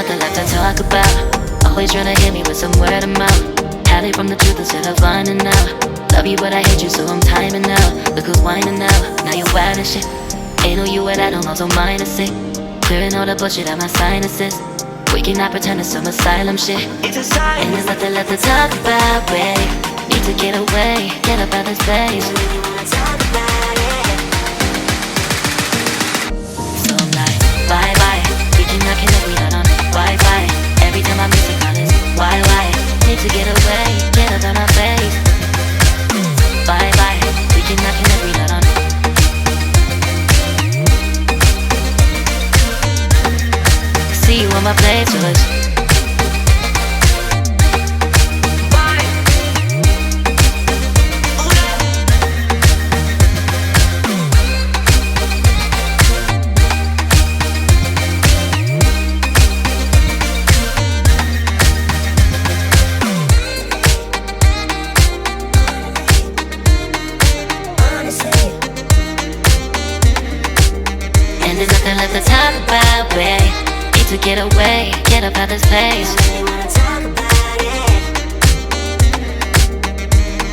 nothing left to talk about. Always trying to hit me with some word of mouth. Hide it from the truth instead of finding out. Love you but I hate you so I'm timing out. Look who's whining now, now you wild and shit. Ain't no you and I don't know, so mine is sick. Clearing all the bullshit out my sinuses. We cannot pretend it's some asylum shit. It's a sign. And there's nothing left to talk about, babe. Need to get away, get up out this place. So really wanna talk about it. So I'm like, bye bye. We cannot connect, we not on Wi-Fi. Every time I miss a call it's why? Need to get away, get up out my face. Bye bye. We cannot connect, we not on. See you on my playlist. And there's nothing left to talk about, babe. Need to get away, get up out this place. I really wanna talk about it.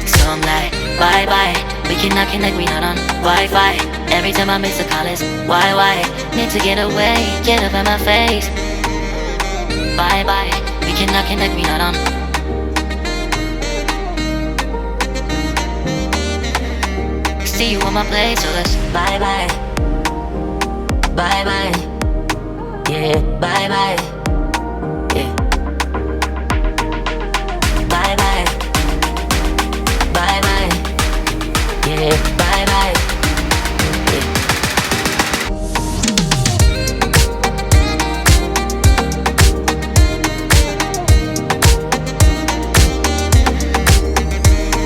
So I'm like, bye bye. We cannot connect, we not on Wi-Fi. Every time I miss a call it's why? Need to get away, get up out my face. Bye bye. We cannot connect, we not on. See you on my place, so let's bye bye. Bye bye. Yeah, bye bye. Yeah. Bye bye. Bye bye. Yeah, bye bye. Yeah.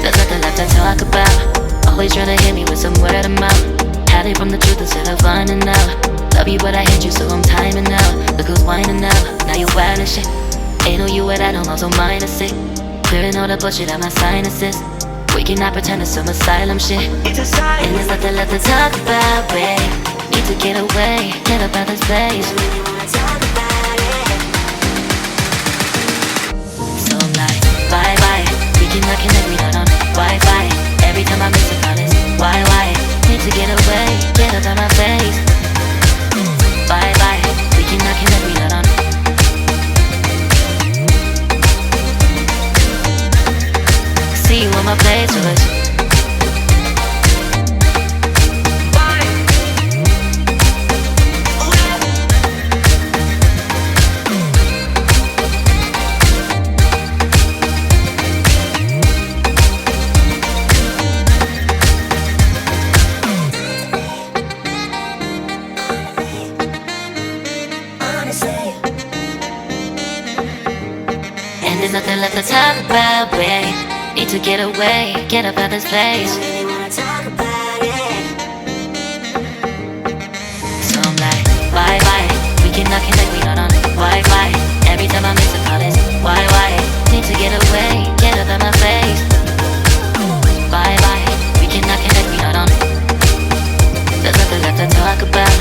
There's nothing left to talk about. Always trying to hit me with some word of mouth. Hide it from the truth instead of finding out. Love you but I hate you so I'm timing out. Look who's whining now, now you wild and shit. Ain't no you and I don't know, so mine is sick. Clearing all the bullshit out my sinuses. We cannot pretend it's some asylum shit. It's a sign. And there's nothing left to talk about, babe. Need to get away, get up out this place. I really wanna talk about it. So I'm like, bye bye. We cannot connect, we not on Wi-Fi. Every time I miss a call it's why? Need to get away, get up out my face. Bye bye, we cannot connect, we not on. See you on my playlist. And there's nothing left to talk about, babe. Need to get away, get up out this place. I really wanna talk about it. So I'm like, bye bye. We cannot connect, we not on Wi-Fi. Every time I miss a call it's why? Need to get away, get up out my face. Bye bye. We cannot connect, we not on. There's nothing left to talk about.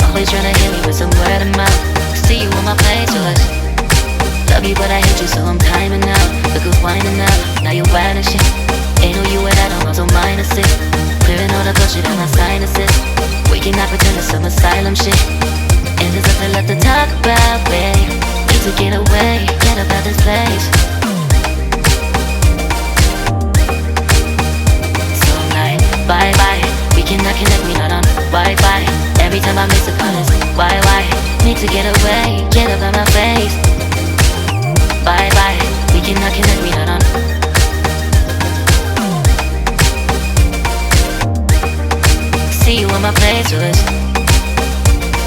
Always trying to hit me with some word of mouth. See you on my playlist. Love you but I hate you so I'm timing out. Look who's whining now, now you wild and shit. Ain't no you and I don't know, so mine is sick. Clearing all the bullshit out my sinuses. We cannot pretend it's some asylum shit. And there's nothing left to talk about, babe. Need to get away, get up out this place. So I'm like, bye bye. We cannot connect, we not on Wi-Fi. Every time I miss a call it's why? Need to get away, get up out my face. Bye bye, we cannot connect, we not on. See you on my playlist.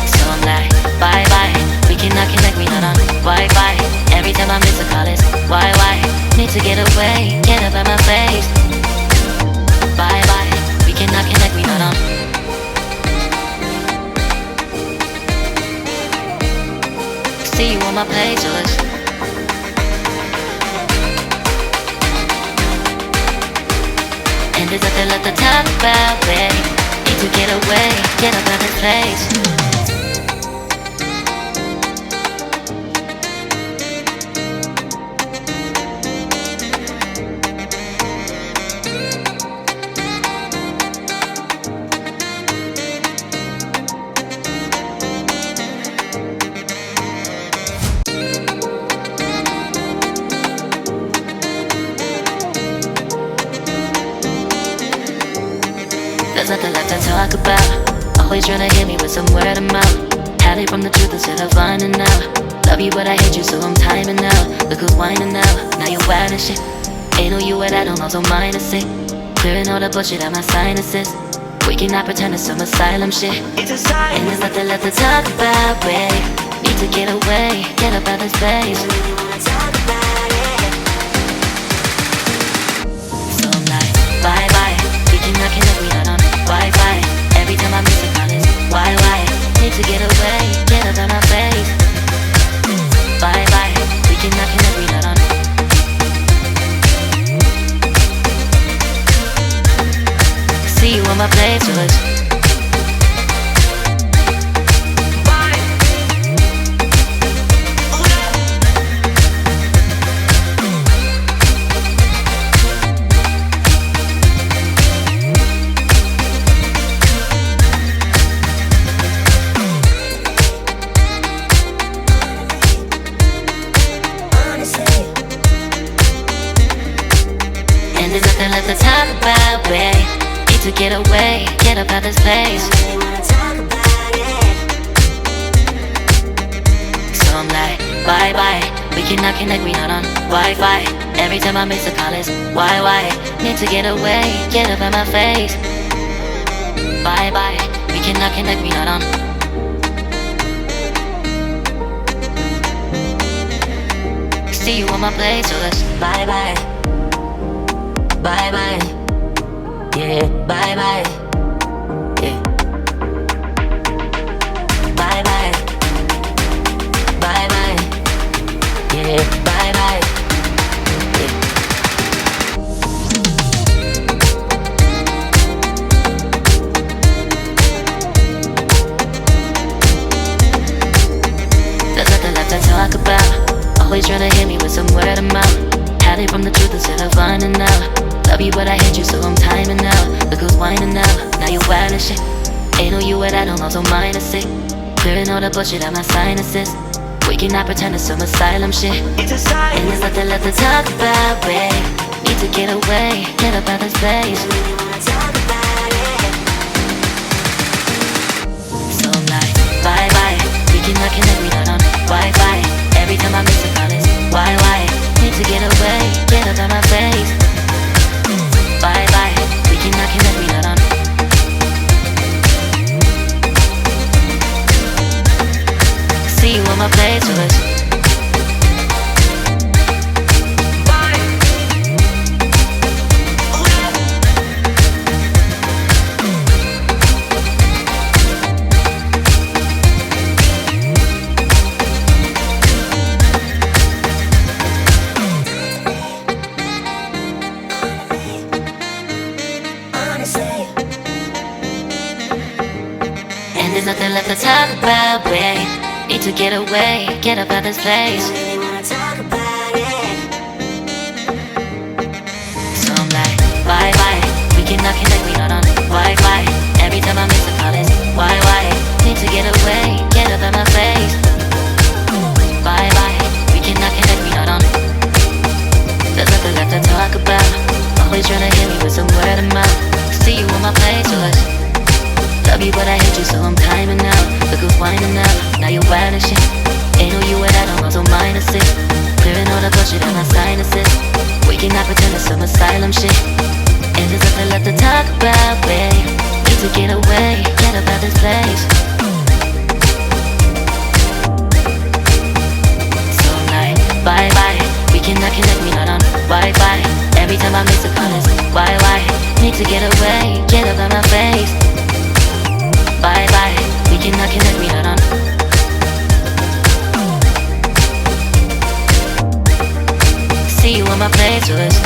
So I'm like, bye bye. We cannot connect, we not on Wi-Fi. Every time I miss a call it's why? Need to get away, get up out my face. Bye bye, we cannot connect, we not on. See you on my playlist. And there's nothing left to talk about, babe. Need to get away, get up out this place. nothing left to talk about. Always trying to hit me with some word of mouth. Hiding from the truth instead of finding out. Love you but I hate you so I'm timing out. Look who's whining now, now you're wild and shit. Ain't no you at I don't also minus it. Clearing all the bullshit out my sinuses. We cannot pretend it's some asylum shit. And there's nothing left to talk about, babe. Need to get away, get up out of this place. So I'm like, bye bye. We cannot connect, we not on Wi-Fi. Every time I miss a call is why? Need to get away, get up out my face. Bye bye. We cannot connect, we not on. See you on my playlist. And there's nothing left to talk about, babe. Need to get away, get up out this place. So I'm like, bye bye. We cannot connect, we not on Wi-Fi. Every time I miss a call is why? Need to get away, get up out my face. Bye bye. We cannot connect, we not on. See you on my playlist. Bye bye. Bye bye. Yeah, bye bye. Yeah. Bye bye. Bye bye. Yeah, bye bye. Yeah. There's nothing left to talk about. Always trying to hit me with some word of mouth. Hiding from the truth instead of finding out. Love you but I hate you so I'm timing out. Look who's whining now, now you're wild and shit. Ain't no you at I don't also minus it. Clearing all the bullshit out my sinuses. We cannot pretend it's some asylum shit. And there's nothing left to talk about, babe. Need to get away, get up out this place. So I'm like, bye bye. We cannot connect, we not on Wi-Fi. Every time I miss a call is why? Need to get away, get up out my face. Bye bye, we cannot connect, we not on. See you on my playlist. And there's nothing left to talk about, babe. Need to get away, get up out this place. So I'm like, bye bye. We cannot connect, we not on Wi-Fi. Every time I miss a call is why? Need to get away, get up out my face. Bye bye. We cannot connect, we not on. There's nothing left to talk about. Always trying to hit me with some word of mouth. See you on my playlist. Love you but I hate you so I'm timing out. Look who's whining now, now you're wild and shit. Ain't no you at I don't also minus it. Clearing all the bullshit out my sinuses. We cannot pretend it's some asylum shit. And there's nothing left to talk about, babe. Need to get away, get up out this place. So I'm like, bye bye. We cannot connect, we not on Wi-Fi. Every time I miss a call is why? Need to get away, get up out my face. Bye bye, we cannot connect, we not on. See you on my playlist.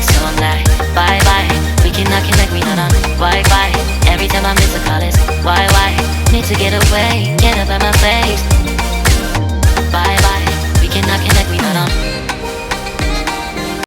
So I'm like, bye bye, we cannot connect, we not on Wi-Fi. Every time I miss a call is why? Need to get away, get up out my face. Bye bye.